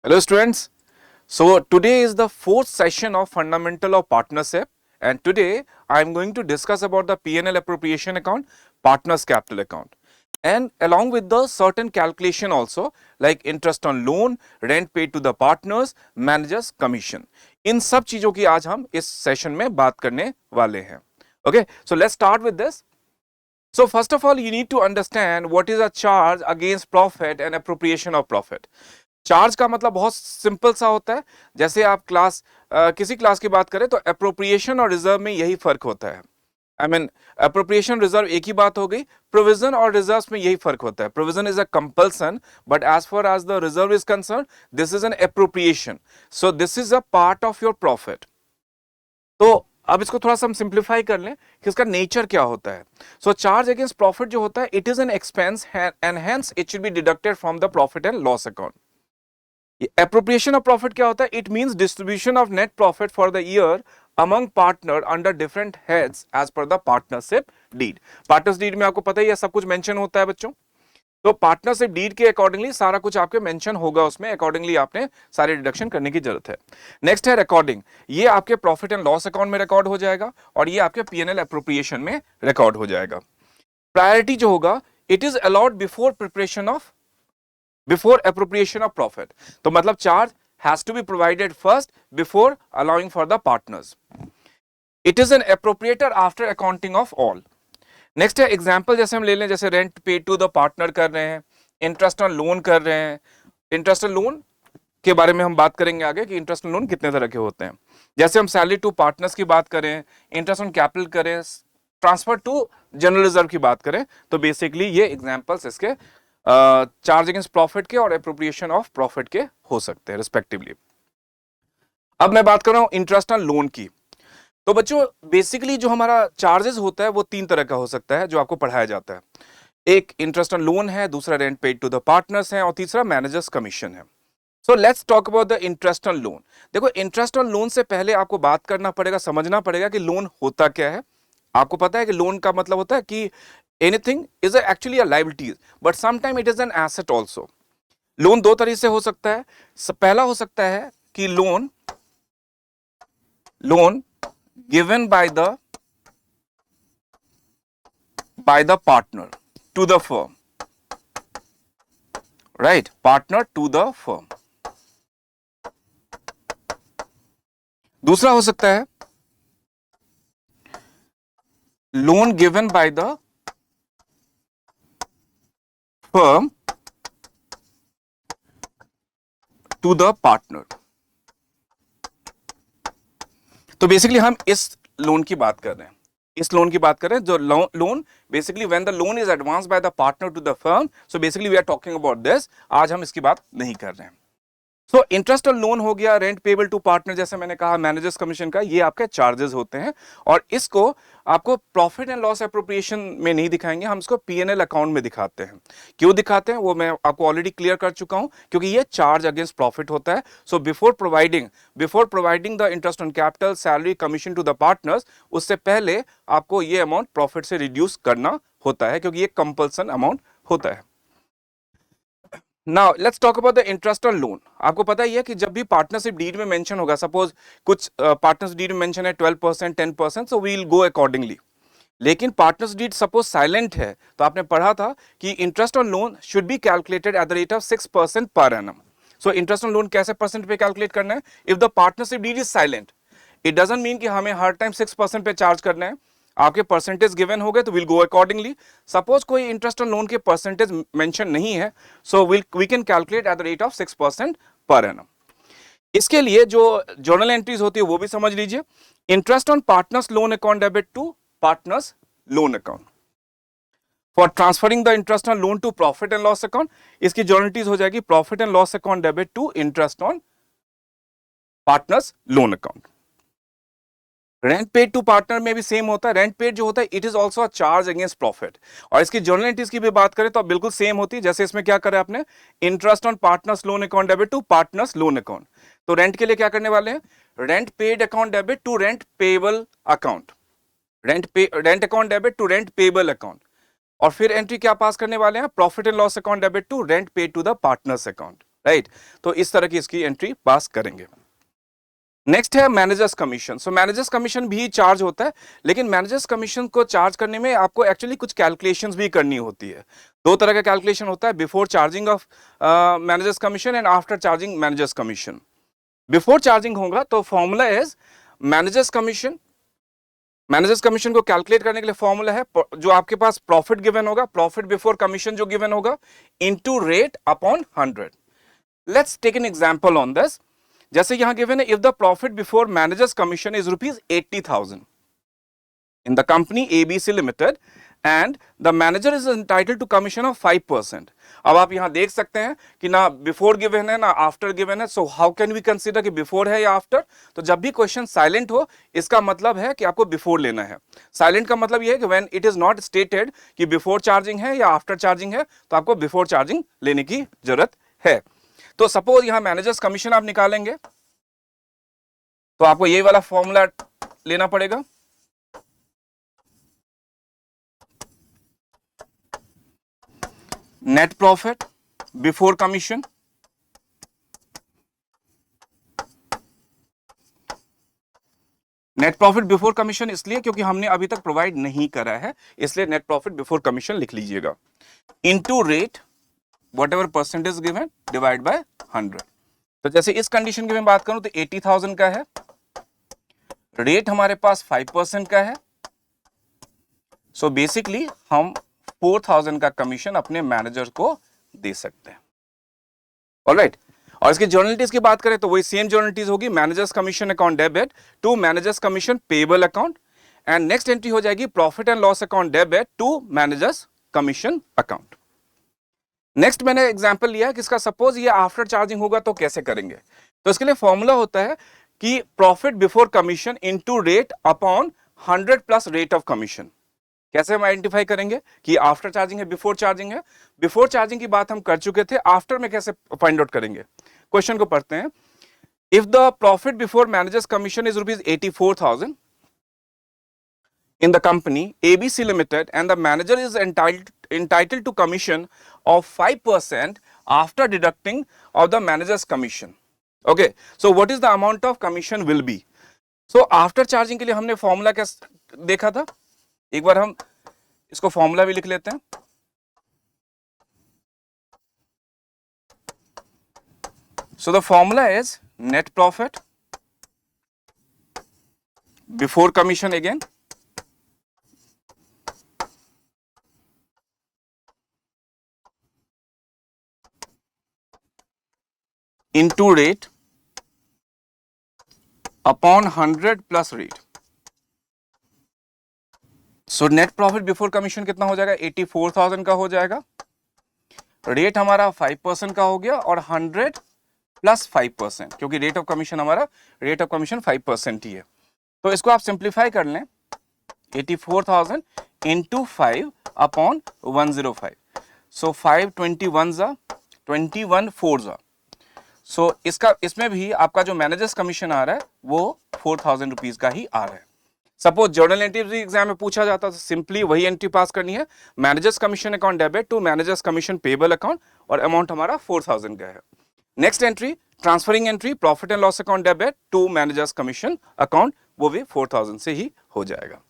Hello students. So today is the fourth session of Fundamental of Partnership, and today I am going to discuss about the P&L appropriation account, partners capital account, and along with the certain calculation also like interest on loan, rent paid to the partners, managers commission. इन सब चीजों की आज हम इस session में बात करने वाले हैं. Okay, so let's start with this. So first of all, you need to understand what is a charge against profit and appropriation of profit. Charge का मतलब बहुत सिंपल सा होता है. जैसे आप किसी क्लास की बात करें तो अप्रोप्रिएशन और रिजर्व में यही फर्क होता है. आई मीन अप्रोप्रिएशन रिजर्व एक ही बात हो गई. प्रोविजन और रिजर्व में यही फर्क होता है. Provision is a compulsion, but as far as the reserve is concern, this is an appropriation. So this is a part of your profit. तो अब इसको थोड़ा सा हम सिंप्लीफाई कर लें कि इसका नेचर क्या होता है. सो चार्ज अगेंस्ट प्रॉफिट जो होता है, it is an expense and hence it should be deducted from the profit and loss account. Appropriation of profit क्या होता है? It means distribution of net profit for the year among partner under different heads as per the partnership deed. Partners deed में आपको पता ही है सब कुछ मेंशन होता है बच्चों. तो पार्टनरशिप डीड के अकॉर्डिंगली सारा कुछ आपके मेंशन होगा उसमें. अकॉर्डिंगली आपने सारे डिडक्शन करने की जरूरत है. नेक्स्ट है रिकॉर्डिंग. ये आपके प्रॉफिट एंड लॉस अकाउंट में रिकॉर्ड हो जाएगा और ये आपके पीएनएल एप्रोप्रिएशन में रिकॉर्ड हो जाएगा. प्रायोरिटी जो होगा, it is allowed before appropriation of profit. तो मतलब charge has to be provided first before allowing for the partners. It is an appropriator after accounting of all. Next है example. जैसे हम ले लें, जैसे rent paid to the partner कर रहे हैं, इंटरेस्ट ऑन लोन कर रहे हैं. इंटरेस्ट ऑन लोन के बारे में हम बात करेंगे आगे कि इंटरेस्ट ऑन लोन कितने तरह के होते हैं. जैसे हम सैलरी टू पार्टनर्स की बात करें, इंटरेस्ट ऑन कैपिटल करें, ट्रांसफर टू जनरल रिजर्व की बात करें, तो बेसिकली ये एग्जाम्पल्स इसके चार्ज अगेंस्ट प्रॉफिट के और एप्रोप्रिएशन ऑफ प्रॉफिट के हो सकते हैं रिस्पेक्टिवली. अब मैं बात कर रहा हूं इंटरेस्ट ऑन लोन की. तो बच्चों बेसिकली जो हमारा चार्जेस होता है वो तीन तरह का हो सकता है जो आपको पढ़ाया जाता है. एक इंटरेस्ट ऑन लोन है, दूसरा rent paid to the partners है और तीसरा मैनेजर्स कमीशन है. So let's talk about the interest on loan. देखो, इंटरेस्ट ऑन लोन से पहले आपको बात करना पड़ेगा, समझना पड़ेगा कि लोन होता क्या है. आपको पता है कि लोन का मतलब होता है कि anything is actually a liability, but sometimes it is an asset also. Loan दो तरीके से हो सकता है. पहला हो सकता है कि loan given by the partner to the firm, right? Partner to the firm. दूसरा हो सकता है loan given by the firm to the partner. तो बेसिकली हम इस लोन की बात कर रहे हैं. जो loan basically when the loan is advance by the partner to the firm. So basically we are talking about this. आज हम इसकी बात नहीं कर रहे हैं. सो इंटरेस्ट ऑन लोन हो गया, रेंट पेबल टू पार्टनर, जैसे मैंने कहा मैनेजर्स कमीशन का, ये आपके चार्जेस होते हैं. और इसको आपको प्रॉफिट एंड लॉस एप्रोप्रिएशन में नहीं दिखाएंगे, हम इसको पीएनएल अकाउंट में दिखाते हैं. क्यों दिखाते हैं वो मैं आपको ऑलरेडी क्लियर कर चुका हूं, क्योंकि ये चार्ज अगेंस्ट प्रॉफिट होता है. So before providing the interest on capital, salary, commission to the partners, उससे पहले आपको ये अमाउंट प्रॉफिट से रिड्यूस करना होता है, क्योंकि ये कंपल्सन अमाउंट होता है. Now let's talk about the interest on loan. आपको पता ही है कि जब भी पार्टनरशिप डीड में मेंशन होगा, सपोज कुछ पार्टनर्स डीड में मेंशन है 12%, 10%, so we will go accordingly. लेकिन पार्टनर्स डीड सपोज साइलेंट है, तो आपने पढ़ा था कि interest on loan should be calculated at the rate of 6% per annum. सो इंटरेस्ट ऑन लोन कैसे परसेंट पे कैलकुलेट करना है? If the partnership deed is silent, it doesn't mean कि हमें हर टाइम 6% पे चार्ज करना है. आपके परसेंटेज गिवन हो गए तो विल गो अकॉर्डिंगली. सपोज कोई इंटरेस्ट ऑन लोन के परसेंटेज मेंशन नहीं है, so we can calculate at the rate of 6% per annum. इसके लिए जो जर्नल एंट्रीज होती है वो भी समझ लीजिए. Interest on partners loan account debit to partners loan account for transferring the interest on loan to profit and loss account. इसकी जर्नल एंट्रीज हो जाएगी profit and loss account debit to interest on partners loan account. Rent paid to partner में भी same होता है. Rent paid जो होता है it is also a charge against profit. और इसकी जर्नल एंट्रीज की भी बात करें तो अब बिल्कुल सेम होती है. जैसे इसमें क्या करें आपने, interest on partners loan account debit to partners loan account. तो रेंट के लिए क्या करने वाले हैं, rent paid account debit to rent payable account, rent account debit to rent payable account. और फिर एंट्री क्या पास करने वाले हैं, profit and loss account debit to rent paid to the partners account. Right. तो इस तरह की इसकी एंट्री पास करेंगे। नेक्स्ट है मैनेजर्स कमीशन। सो मैनेजर्स कमीशन भी चार्ज होता है, लेकिन मैनेजर्स कमीशन को चार्ज करने में आपको एक्चुअली कुछ कैलकुलेशंस भी करनी होती है। दो तरह का कैलकुलेशन होता है, before charging of managers commission and after charging managers commission. Before charging होगा तो formula is managers commission. Managers commission को कैलकुलेट करने के लिए फॉर्मूला है जो आपके पास प्रॉफिट गिवन होगा, प्रॉफिट बिफोर कमीशन जो गिवन होगा, into rate upon 100। Let's take an example on this. जैसे यहां गिवन है, if the profit before managers commission is ₹80,000 in the company ABC Limited and the manager is entitled to commission of 5%. अब आप यहां देख सकते हैं कि ना बिफोर गिवन है ना आफ्टर गिवन है, so how can we consider कि बिफोर है या आफ्टर। तो जब भी क्वेश्चन साइलेंट हो, इसका मतलब है कि आपको बिफोर लेना है। साइलेंट का मतलब यह है कि when it is not stated कि बिफोर चार्जिंग है या आफ्टर चार्जिंग है, तो आपको बिफोर चार्जिंग लेने की जरूरत है। तो सपोज यहां मैनेजर्स कमीशन आप निकालेंगे तो आपको ये वाला फॉर्मूला लेना पड़ेगा। Net profit before commission net profit before commission इसलिए क्योंकि हमने अभी तक प्रोवाइड नहीं करा है, इसलिए नेट प्रॉफिट बिफोर कमीशन लिख लीजिएगा, into rate what ever percentage given divide by 100। तो जैसे इस कंडीशन की मैं बात करूं तो 80,000 का है, रेट हमारे पास 5% का है, सो बेसिकली हम 4,000 का कमीशन अपने मैनेजर को दे सकते हैं। ऑलराइट। और इसकी जर्नलिटीज की बात करें तो वही सेम जर्नलिटीज होगी, managers commission account debit to managers commission payable account, and next entry हो जाएगी profit and loss account debit to managers commission account. Next मैंने एग्जांपल लिया है कि इसका सपोज ये आफ्टर चार्जिंग होगा तो कैसे करेंगे। तो इसके लिए फॉर्मूला होता है कि profit before commission into rate upon 100 plus rate of commission. कैसे हम आइडेंटिफाई करेंगे कि आफ्टर चार्जिंग है बिफोर चार्जिंग है। बिफोर चार्जिंग की बात हम कर चुके थे, आफ्टर में कैसे फाइंड आउट करेंगे। क्वेश्चन को पढ़ते हैं। If the profit before managers commission is ₹84,000 in the company ABC Limited and the manager is entitled to commission of 5% after deducting of the manager's commission. Okay, so what is the amount of commission will be? So after charging के लिए हमने formula क्या देखा था, एक बार हम इसको formula भी लिख लेते हैं। So the formula is net profit before commission again into rate upon 100 plus rate. So net profit before commission कितना हो जाएगा, 84,000 का हो जाएगा, रेट हमारा 5% का हो गया और 100 प्लस 5%, क्योंकि रेट ऑफ कमीशन हमारा रेट ऑफ कमीशन 5% ही है। तो इसको आप सिंप्लीफाई कर लें, 84,000 इंटू 5 अपॉन 105, सो 521 जा 21 4 जा, सो इसमें भी आपका जो मैनेजर्स कमीशन आ रहा है वो 4,000 रुपीज का ही आ रहा है। सपोज जर्नल एंट्री एग्जाम में पूछा जाता तो सिंपली वही एंट्री पास करनी है, managers commission account debit to managers commission payable account, और अमाउंट हमारा 4,000 का है। Next entry transferring entry profit and loss account debit to managers commission account, वो भी 4,000 से ही हो जाएगा।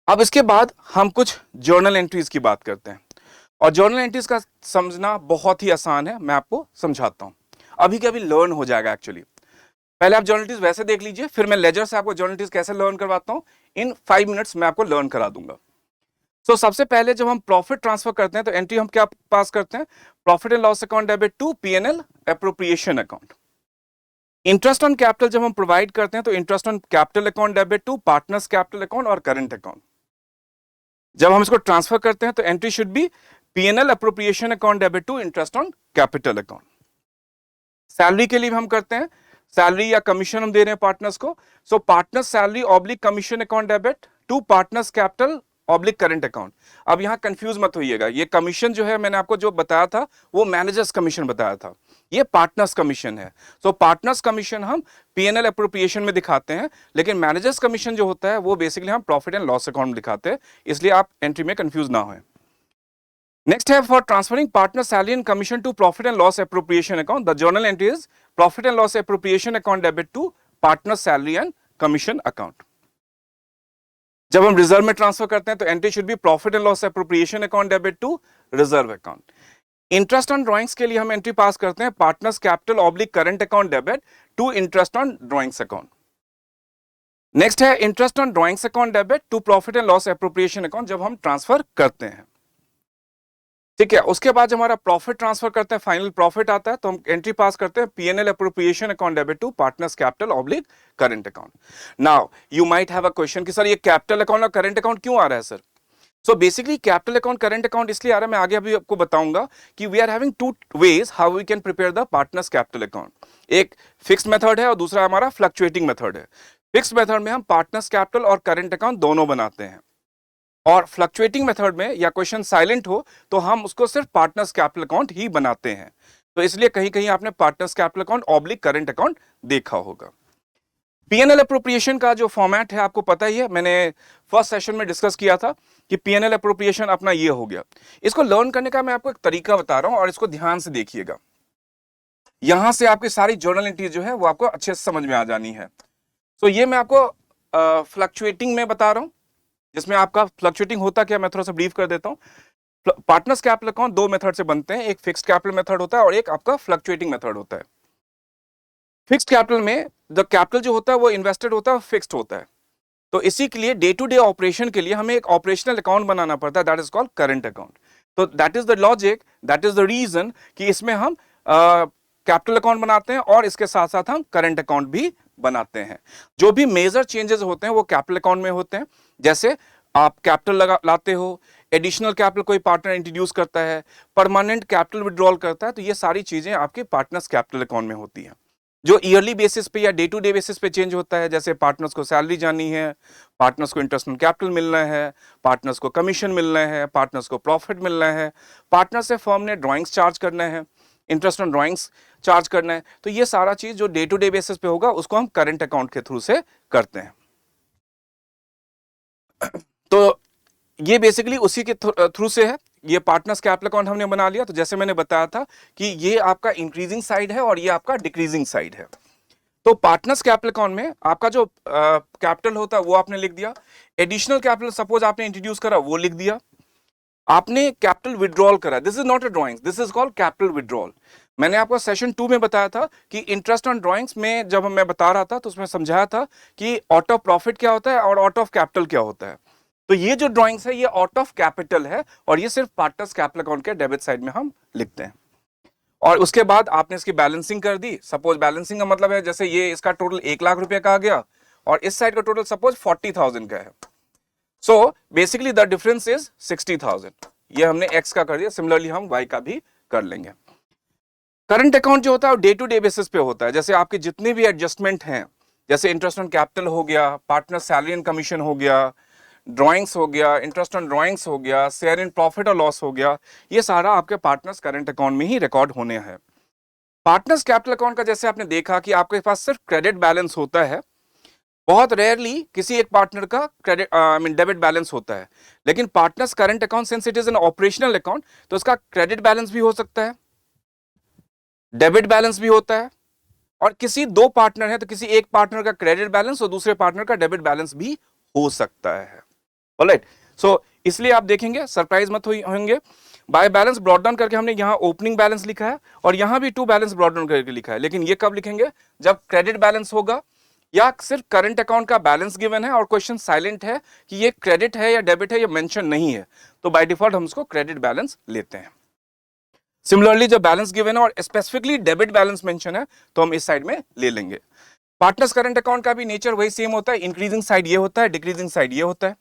अब इसके बाद हम कुछ जर्नल एंट्रीज की बात करते हैं, और जर्नल एंट्रीज का समझना बहुत ही आसान है, मैं आपको समझाता हूं, अभी के अभी लर्न हो जाएगा एक्चुअली। पहले आप जर्नल एंट्रीज वैसे देख लीजिए, फिर मैं लेजर से आपको जर्नल एंट्रीज कैसे लर्न करवाता हूं, इन 5 मिनट्स में आपको लर्न करा दूंगा। सो सबसे पहले जब हम प्रॉफिट ट्रांसफर करते हैं तो एंट्री हम क्या पास करते हैं, profit and loss account debit to PNL appropriation account. Interest on capital जब हम प्रोवाइड करते हैं तो interest on capital account debit to partners capital account और करंट अकाउंट। जब हम इसको ट्रांसफर करते हैं तो entry should be PNL appropriation account debit to interest on capital account. Salary के लिए हम करते हैं, सैलरी या कमीशन हम दे रहे हैं पार्टनर्स को, so partners salary oblique commission account debit to partners capital oblique current account. अब यहां कंफ्यूज मत होइएगा, ये कमीशन जो है मैंने आपको जो बताया था वो मैनेजर्स कमीशन बताया था, ये पार्टनर्स कमीशन है। सो पार्टनर्स कमीशन हम पीएनएल एप्रोप्रिएशन में दिखाते हैं, लेकिन मैनेजर्स कमीशन जो होता है वो बेसिकली हम प्रॉफिट एंड लॉस अकाउंट में दिखाते हैं, इसलिए आप एंट्री में कंफ्यूज ना हों। नेक्स्ट है for transferring partner salary and commission to profit and loss appropriation account, the journal entry is profit and loss appropriation account debit to partner salary and commission account. जब हम reserve में transfer करते हैं तो entry should be profit and loss appropriation account debit to reserve account. Interest on drawings के लिए हम entry pass करते हैं partners capital oblique current account debit to interest on drawings account. Next है interest on drawings account debit to profit and loss appropriation account जब हम transfer करते हैं, ठीक है। उसके बाद जब हमारा प्रॉफिट ट्रांसफर करते हैं, फाइनल प्रॉफिट आता है, तो हम एंट्री पास करते हैं PNL appropriation account debit to partners capital oblique current account. Now you might have a question कि सर ये कैपिटल अकाउंट और करंट अकाउंट क्यों आ रहा है sir? So basically capital account current account इसलिए आ रहा है, मैं आगे अभी आपको बताऊंगा कि we are having two ways how we can prepare the partners capital account. एक फिक्स्ड मेथड है और दूसरा हमारा फ्लक्चुएटिंग मेथड है। फिक्स्ड मेथड में हम पार्टनर्स कैपिटल और करंट अकाउंट दोनों बनाते हैं, और फ्लक्चुएटिंग मेथड में या क्वेश्चन साइलेंट हो तो हम उसको सिर्फ पार्टनर्स कैपिटल अकाउंट ही बनाते हैं। तो इसलिए कहीं कहीं आपने partners capital account oblique current account देखा होगा। पीएनएल एप्रोप्रिएशन का जो फॉर्मेट है आपको पता ही है, मैंने फर्स्ट सेशन में डिस्कस किया था कि पीएनएल एप्रोप्रिएशन अपना ये हो गया। इसको लर्न करने का मैं आपको एक तरीका बता रहा हूं और इसको ध्यान से देखिएगा। यहां से आपकी सारी जर्नल एंट्री जो है वो आपको अच्छे से समझ में आ जानी है। तो ये मैं आपको फ्लक्चुएटिंग में बता रहा हूं, जिसमें आपका फ्लक्चुएटिंग होता क्या, मैं थोड़ा सा ब्रीफ कर देता हूं। पार्टनर्स कैपिटल अकाउंट दो मेथड से बनते हैं, एक फिक्स्ड कैपिटल मेथड होता है और एक आपका फ्लक्चुएटिंग मेथड होता है। फिक्स्ड कैपिटल में द कैपिटल जो होता है वो इन्वेस्टेड होता है, फिक्स्ड होता है। तो इसी के लिए डे टू डे ऑपरेशन के लिए हमें एक ऑपरेशनल अकाउंट बनाना पड़ता है, that is called current account. तो that is the logic, that is the reason कि इसमें हम कैपिटल अकाउंट बनाते हैं और इसके साथ साथ हम करंट अकाउंट भी बनाते हैं। जो भी मेजर चेंजेस होते हैं वो कैपिटल अकाउंट में होते हैं। जैसे आप कैपिटल लाते हो, एडिशनल कैपिटल कोई पार्टनर इंट्रोड्यूस करता है, परमानेंट कैपिटल विड्रॉल करता है, तो ये सारी चीजें आपके पार्टनर्स कैपिटल अकाउंट में होती हैं। जो ईयरली बेसिस पे या डे टू डे बेसिस पे चेंज होता है, जैसे पार्टनर्स को सैलरी जानी है, पार्टनर्स को इंटरेस्ट ऑन कैपिटल मिलना है, पार्टनर्स को कमीशन मिलना है, पार्टनर्स को प्रॉफिट मिलना है, पार्टनर से फर्म ने ड्राइंग्स चार्ज करना है, इंटरेस्ट ऑन ड्राइंग्स चार्ज करना है, तो ये सारा चीज जो डे टू डे बेसिस पे होगा उसको हम करंट अकाउंट के थ्रू से करते हैं। तो ये बेसिकली उसी के थ्रू से है। ये पार्टनर्स कैपिटल अकाउंट हमने बना लिया। तो जैसे मैंने बताया था कि ये आपका इंक्रीजिंग साइड है और ये आपका डिक्रीजिंग साइड है। तो पार्टनर्स कैपिटल अकाउंट में आपका जो कैपिटल होता है वो आपने लिख दिया, एडिशनल कैपिटल सपोज आपने इंट्रोड्यूस करा वो लिख दिया, आपने कैपिटल विड्रॉल करा, this is not a drawings, this is called capital withdrawal. मैंने आपको सेशन 2 में बताया था कि इंटरेस्ट ऑन ड्राइंग्स में जब मैं बता रहा था तो उसमें समझाया था कि आउट ऑफ प्रॉफिट क्या होता है और आउट ऑफ कैपिटल क्या होता है। तो ये जो ड्राइंग्स है ये आउट ऑफ कैपिटल है और ये सिर्फ पार्टनर्स कैपिटल अकाउंट के डेबिट साइड में हम लिखते हैं। और उसके बाद आपने इसकी बैलेंसिंग कर दी। सपोज बैलेंसिंग का मतलब है जैसे ये इसका टोटल 1 लाख रुपए का आ गया और इस साइड का टोटल सपोज 40,000 का है। So basically the difference is 60,000। ये हमने एक्स का कर दिया, सिमिलरली हम वाई का भी कर लेंगे। करंट अकाउंट जो होता है डे टू डे बेसिस पे होता है। जैसे आपके जितने भी एडजस्टमेंट हैं, जैसे इंटरेस्ट ऑन कैपिटल हो गया, पार्टनर सैलरी एंड कमीशन हो गया, ड्राइंग्स हो गया, इंटरेस्ट ऑन ड्राइंग्स हो गया, शेयर इन प्रॉफिट और लॉस हो गया, ये सारा आपके पार्टनर्स करंट अकाउंट में ही रिकॉर्ड होने हैं। पार्टनर्स कैपिटल अकाउंट का जैसे आपने देखा कि आपके पास सिर्फ क्रेडिट बैलेंस होता है, बहुत रेयरली किसी एक पार्टनर का क्रेडिट डेबिट बैलेंस होता है। लेकिन partners current account since it is N operational account तो उसका क्रेडिट बैलेंस भी हो सकता है, डेबिट बैलेंस भी होता है, और किसी दो पार्टनर है तो किसी एक पार्टनर का क्रेडिट बैलेंस और दूसरे पार्टनर का डेबिट बैलेंस भी हो सकता है। ऑलराइट, सो इसलिए आप देखेंगे सरप्राइज मत होंगे, बाय बैलेंस ब्रॉट डाउन करके हमने यहाँ ओपनिंग बैलेंस लिखा है और यहाँ भी टू बैलेंस ब्रॉट डाउन करके लिखा है। लेकिन ये कब लिखेंगे, जब क्रेडिट बैलेंस होगा या सिर्फ करंट अकाउंट का बैलेंस गिवन है और क्वेश्चन साइलेंट है कि ये क्रेडिट है या डेबिट है, ये मेंशन नहीं है, तो बाय डिफॉल्ट हम उसको क्रेडिट बैलेंस लेते हैं। सिमिलरली जब बैलेंस गिवन है और स्पेसिफिकली डेबिट बैलेंस मेंशन है तो हम इस साइड में ले लेंगे। पार्टनर्स करंट अकाउंट का भी नेचर वही सेम होता है, इंक्रीजिंग साइड ये होता है, डिक्रीजिंग साइड ये होता है।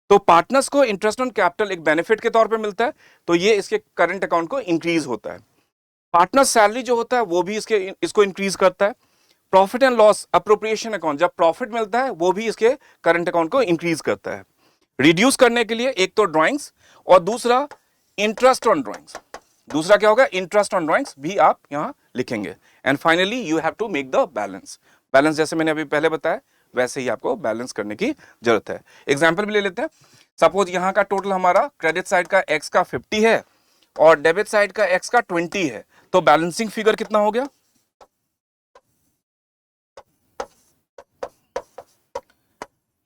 तो पार्टनर्स को इंटरेस्ट ऑन कैपिटल एक बेनिफिट के तौर पे मिलता है, तो ये इसके करंट अकाउंट को इंक्रीज होता है। पार्टनर सैलरी जो होता है वो भी इसको इंक्रीज करता है। Profit and loss appropriation account, जब प्रॉफिट मिलता है वो भी इसके करंट अकाउंट को इंक्रीज करता है। रिड्यूस करने के लिए एक तो ड्राइंग्स और दूसरा इंटरेस्ट ऑन ड्राइंग्स, दूसरा क्या होगा, इंटरेस्ट ऑन ड्राइंग्स भी आप यहां लिखेंगे। And finally you have to make the balance. Balance जैसे मैंने अभी पहले बताया वैसे ही आपको बैलेंस करने की जरूरत है। एग्जाम्पल भी ले लेते हैं। सपोज यहां का टोटल हमारा क्रेडिट साइड का एक्स का 50 है और डेबिट साइड का x का 20 है, तो बैलेंसिंग फिगर कितना हो गया?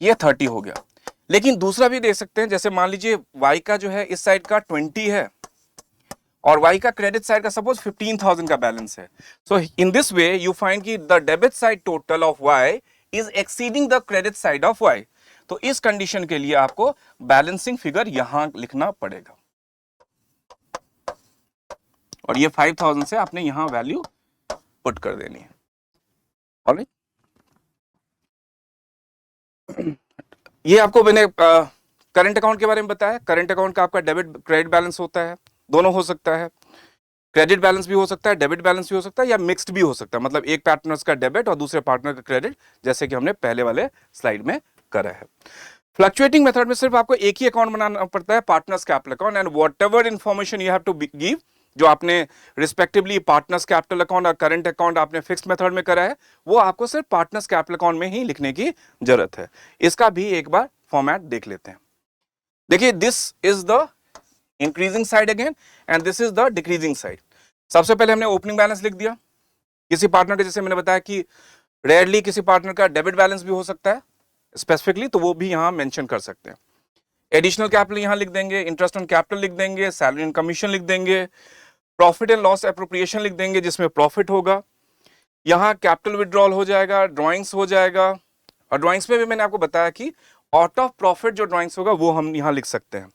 ये 30 हो गया। लेकिन दूसरा भी देख सकते हैं, जैसे मान लीजिए y का जो है इस साइड का 20 है और y का क्रेडिट साइड का सपोज 15,000 का बैलेंस है। So in this way you find कि the debit side total of y is exceeding the credit side of y। तो इस कंडीशन के लिए आपको बैलेंसिंग फिगर यहां लिखना पड़ेगा और ये 5,000 से आपने यहां वैल्यू पुट कर देनी है। ऑलराइट, ये आपको मैंने करंट अकाउंट के बारे में बताया। करंट अकाउंट का आपका डेबिट क्रेडिट बैलेंस होता है, दोनों हो सकता है, क्रेडिट बैलेंस भी हो सकता है, डेबिट बैलेंस भी हो सकता है, या मिक्स्ड भी हो सकता है, मतलब एक पार्टनर्स का डेबिट और दूसरे पार्टनर का क्रेडिट, जैसे कि हमने पहले वाले स्लाइड में करा है। फ्लक्चुएटिंग मेथड में सिर्फ आपको एक ही अकाउंट बनाना पड़ता है, partners capital account, and whatever information you have to give, जो आपने रिस्पेक्टिवली पार्टनर्स कैपिटल अकाउंट और करंट अकाउंट आपने फिक्स मेथड में करा है, वो आपको सिर्फ पार्टनर्स कैपिटल अकाउंट में ही लिखने की जरूरत है। इसका भी एक बार फॉर्मेट देख लेते हैं। देखिए, this is the increasing side again and this is the decreasing side. सबसे पहले हमने ओपनिंग बैलेंस लिख दिया किसी पार्टनर के, जैसे मैंने बताया कि रेयरली किसी पार्टनर का डेबिट बैलेंस भी हो सकता है स्पेसिफिकली, तो वो भी यहां मेंशन कर सकते हैं। एडिशनल कैपिटल यहां लिख देंगे, इंटरेस्ट ऑन कैपिटल लिख देंगे, सैलरी एंड कमीशन लिख देंगे, प्रॉफिट एंड लॉस एप्रोप्रिएशन लिख देंगे जिसमें प्रॉफिट होगा, यहां कैपिटल विड्रॉल हो जाएगा, ड्रॉइंग्स हो जाएगा, और ड्रॉइंग्स में भी मैंने आपको बताया कि आउट ऑफ प्रॉफिट जो ड्रॉइंग्स होगा वो हम यहां लिख सकते हैं।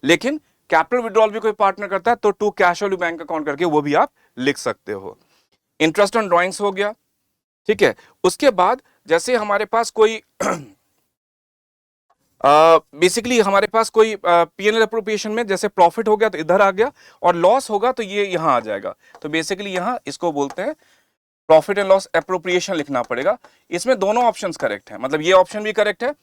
लेकिन कैपिटल विड्रॉल भी कोई पार्टनर करता है तो to cash value bank account करके वो भी आप लिख सकते हो। इंटरेस्ट ऑन ड्रॉइंग्स हो गया, ठीक है। उसके बाद जैसे हमारे पास कोई बेसिकली हमारे पास कोई पीएनएल अप्रोप्रिएशन में जैसे प्रॉफिट हो गया तो इधर आ गया, और लॉस होगा तो ये यहां आ जाएगा, तो बेसिकली यहां इसको बोलते हैं प्रॉफिट एंड लॉस एप्रोप्रिएशन लिखना पड़ेगा। इसमें दोनों ऑप्शंस करेक्ट है, मतलब ये ऑप्शन भी करेक्ट है,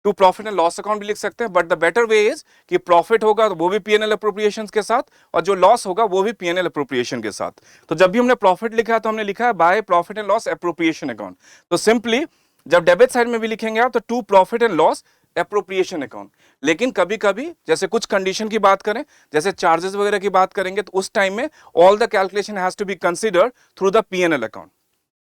to profit and loss account भी लिख सकते हैं, but the better way is कि प्रॉफिट होगा तो वो भी पीएनएल अप्रोप्रिएशन के साथ, और जो लॉस होगा वो भी पीएनएल अप्रोप्रिएशन के साथ। तो जब भी हमने प्रॉफिट लिखा है तो हमने लिखा है by profit and loss appropriation account. तो सिंपली जब डेबिट साइड में भी लिखेंगे आप तो to profit and loss appropriation account. लेकिन कभी कभी जैसे कुछ कंडीशन की बात करें, जैसे चार्जेस वगैरह की बात करेंगे, तो उस टाइम में all the calculation has to be considered through the PNL account,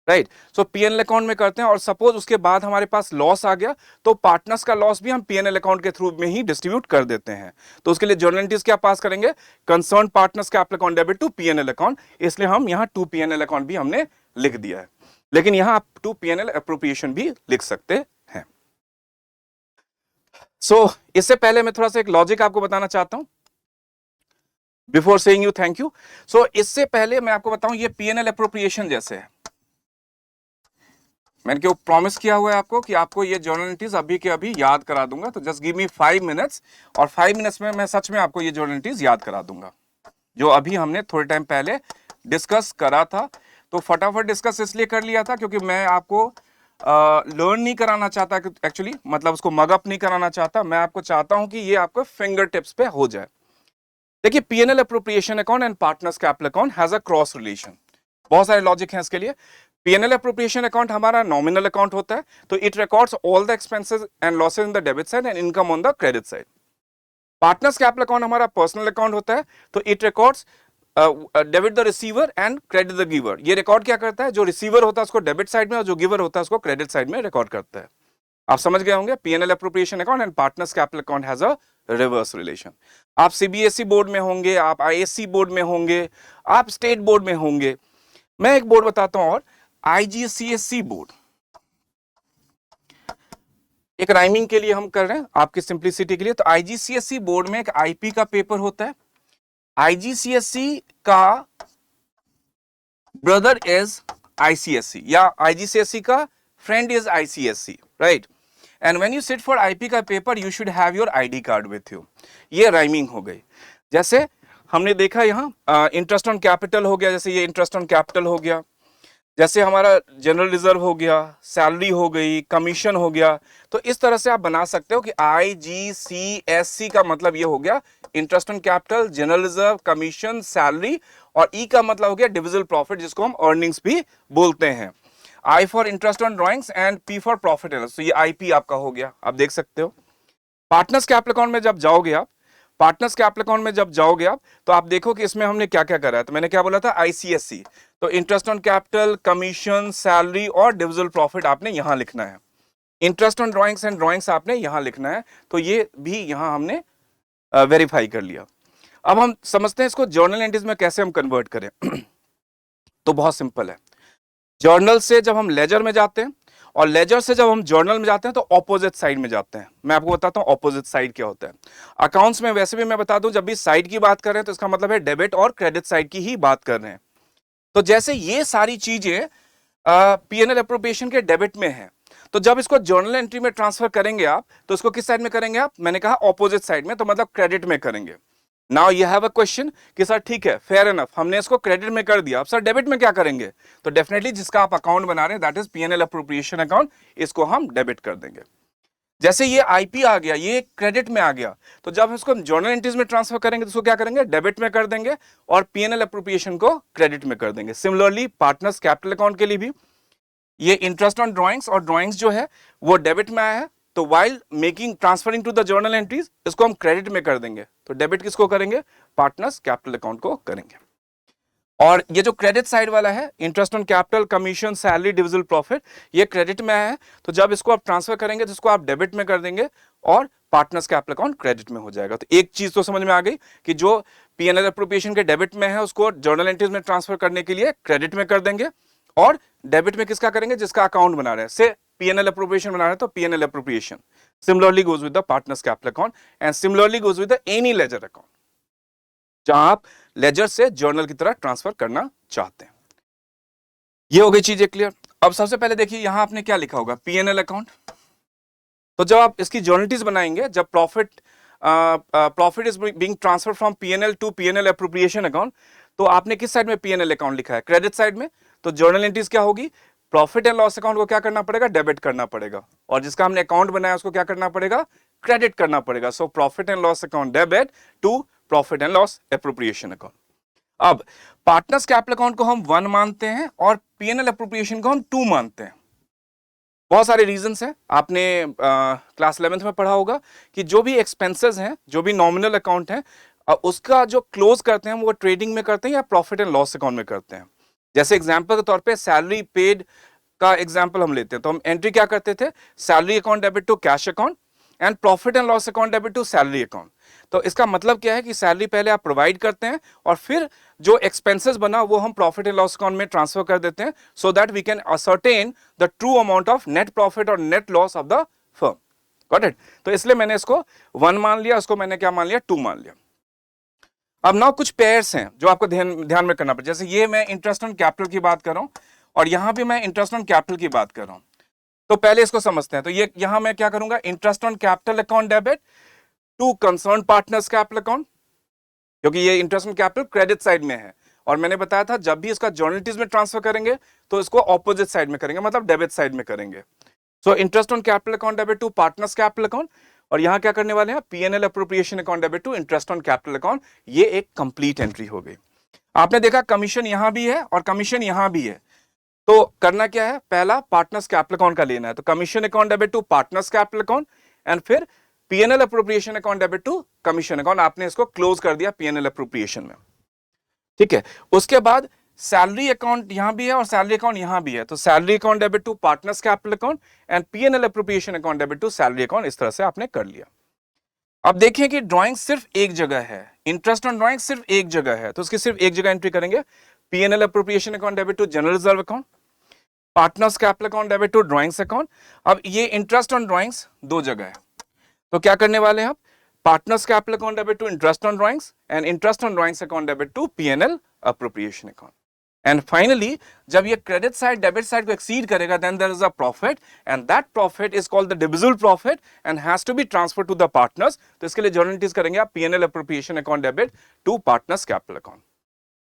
right. So PNL account में करते हैं, और सपोज उसके बाद हमारे पास लॉस आ गया तो पार्टनर्स का लॉस भी हम पीएनएल अकाउंट के थ्रू में ही डिस्ट्रीब्यूट कर देते हैं। तो उसके लिए जर्नल एंट्रीज क्या पास करेंगे, concern partners capital account debit to PNL account, इसलिए हम यहां टू पीएनएल अकाउंट भी हमने लिख दिया है। लेकिन यहां आप टू पीएनएल एप्रोप्रिएशन भी लिख सकते हैं। सो इससे पहले मैं थोड़ा सा एक लॉजिक आपको बताना चाहता हूं before saying you thank you. So इससे पहले मैं आपको बताऊं, ये पीएनएल एप्रोप्रिएशन जैसे है, मैंने क्यों प्रॉमिस किया हुआ है आपको कि आपको ये जर्नल एंट्रीज अभी के अभी याद करा दूंगा, तो जस्ट गिव मी 5 मिनट्स, और 5 मिनट्स में मैं सच में आपको ये जर्नल एंट्रीज याद करा दूंगा जो अभी हमने थोड़े टाइम पहले डिस्कस करा था। तो फटाफट डिस्कस इसलिए कर लिया था क्योंकि मैं आपको लर्न नहीं कराना चाहता एक्चुअली, मतलब उसको मगअप नहीं कराना चाहता, मैं आपको चाहता हूं कि ये आपको फिंगर टिप्स पे हो जाए। देखिए, PNL appropriation account and partners capital account has a cross relation. बहुत सारे लॉजिक हैं इसके लिए। पीएनएल एप्रोप्रिएशन अकाउंट हमारा नॉमिनल अकाउंट होता है, तो it records all the expenses and losses in the debit side and income on the credit side. Partners capital account हमारा पर्सनल अकाउंट होता है, तो it records debit the receiver and credit the giver. ये record क्या करता है, जो receiver होता है उसको डेबिट साइड में और जो गिवर होता है उसको क्रेडिट साइड में रिकॉर्ड करता है। आप समझ गए होंगे, PNL appropriation account and partners capital account has a reverse relation. आप सीबीएसई बोर्ड में होंगे, आप आईएससी बोर्ड में होंगे, आप स्टेट बोर्ड में होंगे। मैं एक बोर्ड बताता हूं, और आईजीसीएसई बोर्ड, एक राइमिंग के लिए हम कर रहे हैं आपकी सिंप्लिसिटी के लिए। तो आईजीसीएसई बोर्ड में एक आईपी का पेपर होता है। आईजीसीएसई का ब्रदर इज आईसीएसई, या आईजीसीएसई का friend is ICSE, right. And when you sit for IP का paper you should have your ID card with you. ये राइमिंग हो गई। जैसे हमने देखा यहां इंटरेस्ट ऑन कैपिटल हो गया, जैसे ये इंटरेस्ट ऑन कैपिटल हो गया, जैसे हमारा जनरल रिजर्व हो गया, सैलरी हो गई, कमीशन हो गया। तो इस तरह से आप बना सकते हो कि आईजीसीएससी का मतलब ये हो गया interest on capital, general reserve, commission, salary, और ई का मतलब हो गया डिविजिबल प्रॉफिट, जिसको हम अर्निंग्स भी बोलते हैं। I for interest on drawings and P for profit and loss, तो ये आईपी आपका हो गया, आप देख सकते हो। पार्टनर्स कैपिटल अकाउंट में जब जाओगे आप, पार्टनर्स कैपिटल अकाउंट में जब जाओगे आप, तो आप देखो कि इसमें हमने क्या क्या करा है। तो मैंने क्या बोला था, आईसीएससी, तो interest on capital, commission, salary और डिविजिबल प्रॉफिट आपने यहां लिखना है। Interest on drawings and drawings आपने यहां लिखना है, तो ये भी यहां हमने वेरीफाई कर लिया। अब हम समझते हैं इसको जर्नल एंट्रीज में कैसे हम कन्वर्ट करें। तो बहुत सिंपल है, जर्नल से जब हम लेजर में जाते हैं और लेजर से जब हम जर्नल में जाते हैं तो ऑपोजिट साइड में जाते हैं। मैं आपको बताता हूं ऑपोजिट साइड क्या होता है। अकाउंट्स में वैसे भी मैं बता दूं, जब भी साइड की बात कर रहे हैं तो इसका मतलब है डेबिट और क्रेडिट साइड की ही बात कर रहे हैं। तो जैसे ये सारी चीजें पीएनएल एप्रोप्रिएशन के डेबिट में है, तो जब इसको जर्नल एंट्री में ट्रांसफर करेंगे आप, तो इसको किस साइड में करेंगे आप, मैंने कहा ऑपोजिट साइड में, तो मतलब क्रेडिट में करेंगे। Now you have a question कि सर ठीक है, फेयर एनफ, हमने इसको क्रेडिट में कर दिया, अब सर डेबिट में क्या करेंगे? तो डेफिनेटली जिसका आप अकाउंट बना रहे हैं that is PNL appropriation account, इसको हम डेबिट कर देंगे। जैसे ये आईपी आ गया, ये क्रेडिट में आ गया, तो जब इसको जर्नल एंट्रीज में ट्रांसफर करेंगे तो इसको क्या करेंगे, डेबिट में कर देंगे और पीएनएल एप्रोप्रिएशन को क्रेडिट में कर देंगे। सिमिलरली पार्टनर्स कैपिटल अकाउंट के लिए भी ये इंटरेस्ट ऑन ड्राइंग्स और ड्राइंग्स जो है वो डेबिट में आया है, तो while making transferring to the journal entries इसको हम क्रेडिट में कर देंगे। तो डेबिट किसको करेंगे, पार्टनर्स कैपिटल अकाउंट को करेंगे। और ये जो क्रेडिट साइड वाला है, interest on capital, commission, salary, divisible profit, ये क्रेडिट में आया है, तो जब इसको आप ट्रांसफर करेंगे तो इसको आप डेबिट में कर देंगे और पार्टनर्स कैपिटल अकाउंट क्रेडिट में हो जाएगा। तो एक चीज तो समझ में आ गई कि जो पीएनएल एप्रोप्रिएशन के डेबिट में है उसको जर्नल एंट्रीज में ट्रांसफर करने के लिए क्रेडिट में कर देंगे, और डेबिट में किसका करेंगे, जिसका अकाउंट बना रहे हैं। से पीएनएल एप्रोप्रिएशन बना रहे हैं तो PNL appropriation. Similarly goes with the partners capital account and similarly goes with the any ledger account जहां आप लेजर से जर्नल की तरह ट्रांसफर करना चाहते हैं। ये हो गई चीजें क्लियर। अब सबसे पहले देखिए यहां आपने क्या लिखा होगा, पीएनएल अकाउंट। तो जब आप इसकी जर्नलिटीज बनाएंगे, जब profit is being transfer from PNL to PNL appropriation account, तो आपने किस साइड में पीएनएल अकाउंट लिखा है, क्रेडिट साइड में। तो जर्नल एंट्रीज क्या होगी, प्रॉफिट एंड लॉस अकाउंट को क्या करना पड़ेगा, डेबिट करना पड़ेगा, और जिसका हमने अकाउंट बनाया उसको क्या करना पड़ेगा, क्रेडिट करना पड़ेगा। So profit and loss account debit to profit and loss appropriation account. अब पार्टनर्स कैपिटल अकाउंट को हम 1 मानते हैं और पीएनएल एप्रोप्रिएशन को हम 2 मानते हैं। बहुत सारे रीजंस हैं, आपने क्लास 11th में पढ़ा होगा कि जो भी एक्सपेंसेस हैं, जो भी नॉमिनल अकाउंट है, उसका जो क्लोज करते हैं वो ट्रेडिंग में करते हैं या प्रॉफिट एंड लॉस अकाउंट में करते हैं। जैसे एग्जांपल के तौर पे सैलरी पेड का एग्जांपल हम लेते हैं, तो हम एंट्री क्या करते थे, salary account debit to cash account and profit and loss account debit to salary account. तो इसका मतलब क्या है कि सैलरी पहले आप प्रोवाइड करते हैं और फिर जो एक्सपेंसेस बना वो हम प्रॉफिट एंड लॉस अकाउंट में ट्रांसफर कर देते हैं, so that we can ascertain the true amount of net profit और net loss of the firm. Got it. तो इसलिए मैंने इसको 1 मान लिया, उसको मैंने क्या मान लिया, 2 मान लिया। अब ना कुछ पेयर्स हैं जो आपको ध्यान में करना पड़ेगा। जैसे ये मैं इंटरेस्ट ऑन कैपिटल की बात कर रहा हूं और यहां भी मैं इंटरेस्ट ऑन कैपिटल की बात कर रहा हूं, तो पहले इसको समझते हैं। तो ये यहां मैं क्या करूंगा, interest on capital account debit to concern partners capital account, क्योंकि ये interest on capital credit side में है, और मैंने बताया था जब भी इसका जर्नलिटीज में ट्रांसफर करेंगे तो इसको ऑपोजिट साइड में करेंगे, मतलब डेबिट साइड में करेंगे। So interest on capital account debit to partners capital account, और यहां क्या करने वाले हैं, PNL appropriation account debit to interest on capital account. ये एक कंप्लीट एंट्री हो गई। आपने देखा कमीशन यहां भी है और कमीशन यहां भी है, तो करना क्या है, पहला पार्टनर्स कैपिटल अकाउंट का लेना है, तो commission account debit to partners capital account and फिर PNL appropriation account debit to commission account. आपने इसको क्लोज कर दिया पीएनएल एप्रोप्रिएशन में, ठीक है। उसके बाद सैलरी अकाउंट यहां भी है और सैलरी अकाउंट यहां भी है, तो salary account debit to partners capital account and PNL appropriation account debit to salary account. इस तरह से आपने कर लिया। अब देखिए कि ड्राइंग सिर्फ एक जगह है, इंटरेस्ट ऑन ड्राइंग सिर्फ एक जगह है, तो उसकी सिर्फ एक जगह एंट्री करेंगे, PNL appropriation account debit to general reserve account, partners capital account debit to drawings account. अब ये इंटरेस्ट ऑन ड्राइंग्स 2 जगह है, तो क्या करने वाले हैं आप, partners capital account debit to interest on drawings and interest on drawings account debit to PNL appropriation account. And finally जब ये क्रेडिट साइड डेबिट साइड को एक्सीड करेगा then there is a profit and that profit is called the divisible profit and has to be transferred to the partners. तो इसके लिए journal entries करेंगे आप PNL appropriation account debit to partners capital account.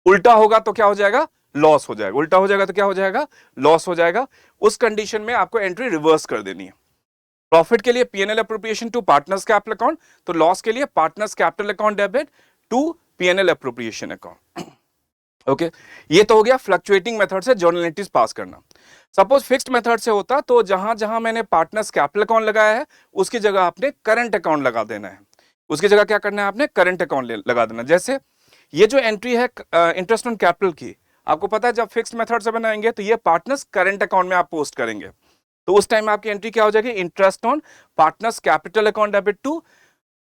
उल्टा होगा तो क्या हो जाएगा, लॉस हो जाएगा, उल्टा हो जाएगा तो क्या हो जाएगा, लॉस हो जाएगा। उस कंडीशन में आपको एंट्री रिवर्स कर देनी है। प्रॉफिट के लिए PNL appropriation to partners capital account, तो लॉस के लिए partners capital account debit to PNL appropriation account. Okay ये तो हो गया फ्लक्चुएटिंग मेथड से जर्नल एंट्रीज पास करना। सपोज फिक्स्ड मेथड से होता तो जहां जहां मैंने पार्टनर्स कैपिटल अकाउंट लगाया है उसकी जगह आपने करंट अकाउंट लगा देना है। उसकी जगह क्या करना है आपने, करंट अकाउंट लगा देना। जैसे ये जो एंट्री है इंटरेस्ट ऑन कैपिटल की, आपको पता है जब फिक्स्ड मेथड से बनाएंगे तो ये पार्टनर्स करंट अकाउंट में आप पोस्ट करेंगे, तो उस टाइम आपकी एंट्री क्या हो जाएगी, interest on partners capital account debit to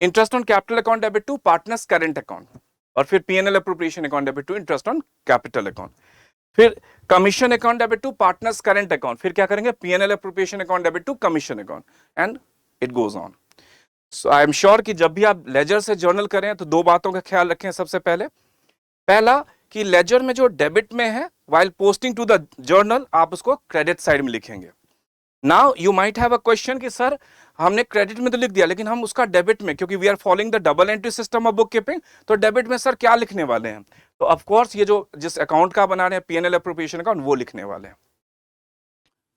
interest on capital account debit to partners current account, और फिर PNL appropriation account debit to interest on capital account, फिर commission account debit to partners current account, फिर क्या करेंगे, PNL appropriation account debit to commission account, and it goes on. So I am sure कि जब भी आप laser से journal करें तो दो बातों का ख्याल रखें। सबसे पहले, पहला कि लेजर में जो डेबिट में है, while posting to the journal आप उसको क्रेडिट साइड में लिखेंगे। Now you might have a question कि सर हमने क्रेडिट में तो लिख दिया लेकिन हम उसका डेबिट में, क्योंकि we are following the double entry system of book keeping, तो डेबिट में सर क्या लिखने वाले हैं, तो ऑफ कोर्स ये जो जिस अकाउंट का बना रहे हैं पीएनएल अप्रोप्रिएशन अकाउंट, वो लिखने वाले हैं।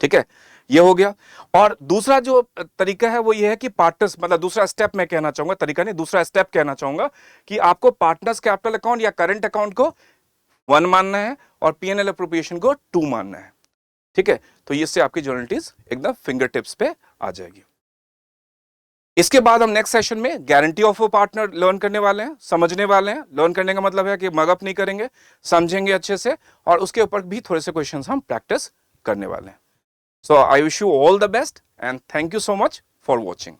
ठीक है, ये हो गया। और दूसरा जो तरीका है वो ये है कि पार्टनर्स, मतलब दूसरा स्टेप मैं कहना चाहूंगा, तरीका नहीं, दूसरा स्टेप कहना चाहूंगा कि आपको पार्टनर्स कैपिटल अकाउंट या करंट अकाउंट को 1 मानना है और पीएनएल अप्रोप्रिएशन को 2 मानना है। ठीक है, तो इससे आपकी जर्नलिटीज एकदम फिंगर टिप्स पे आ जाएगी। इसके बाद हम नेक्स्ट सेशन में guarantee of a partner learn करने वाले हैं, समझने वाले हैं। लर्न करने का मतलब है कि मगअप नहीं करेंगे, समझेंगे अच्छे से, और उसके ऊपर भी थोड़े से क्वेश्चंस हम प्रैक्टिस करने वाले हैं। So I wish you all the best and thank you so much for watching.